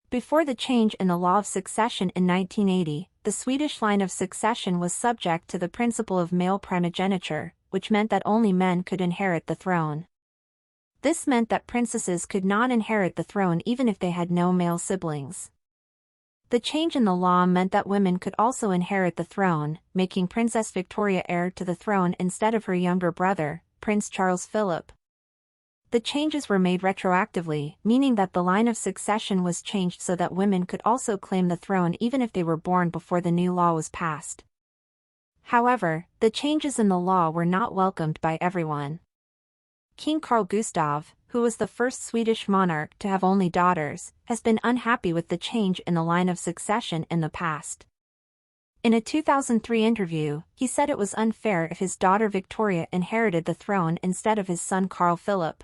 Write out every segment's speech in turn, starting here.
Before the change in the law of succession in 1980, the Swedish line of succession was subject to the principle of male primogeniture, which meant that only men could inherit the throne. This meant that princesses could not inherit the throne even if they had no male siblings. The change in the law meant that women could also inherit the throne, making Princess Victoria heir to the throne instead of her younger brother, Prince Charles Philip. The changes were made retroactively, meaning that the line of succession was changed so that women could also claim the throne even if they were born before the new law was passed. However, the changes in the law were not welcomed by everyone. King Carl Gustaf, who was the first Swedish monarch to have only daughters, has been unhappy with the change in the line of succession in the past. In a 2003 interview, he said it was unfair if his daughter Victoria inherited the throne instead of his son Carl Philip.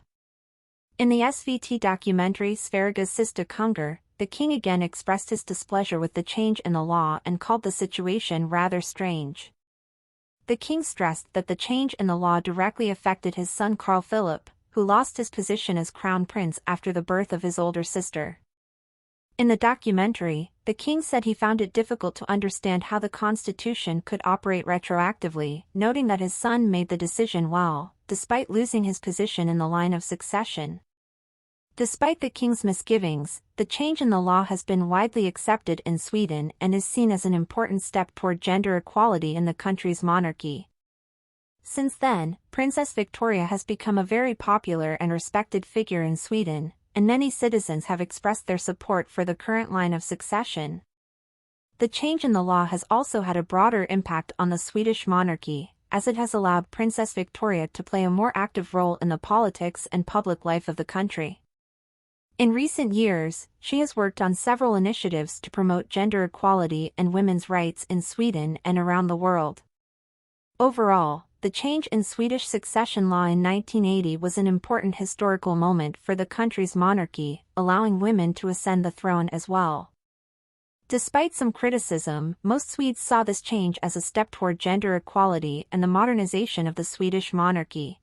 In the SVT documentary Sveriges sista kungar, the king again expressed his displeasure with the change in the law and called the situation rather strange. The king stressed that the change in the law directly affected his son Carl Philip, who lost his position as crown prince after the birth of his older sister. In the documentary, the king said he found it difficult to understand how the constitution could operate retroactively, noting that his son made the decision well, despite losing his position in the line of succession. Despite the king's misgivings, the change in the law has been widely accepted in Sweden and is seen as an important step toward gender equality in the country's monarchy. Since then, Princess Victoria has become a very popular and respected figure in Sweden, and many citizens have expressed their support for the current line of succession. The change in the law has also had a broader impact on the Swedish monarchy, as it has allowed Princess Victoria to play a more active role in the politics and public life of the country. In recent years, she has worked on several initiatives to promote gender equality and women's rights in Sweden and around the world. Overall, the change in Swedish succession law in 1980 was an important historical moment for the country's monarchy, allowing women to ascend the throne as well. Despite some criticism, most Swedes saw this change as a step toward gender equality and the modernization of the Swedish monarchy.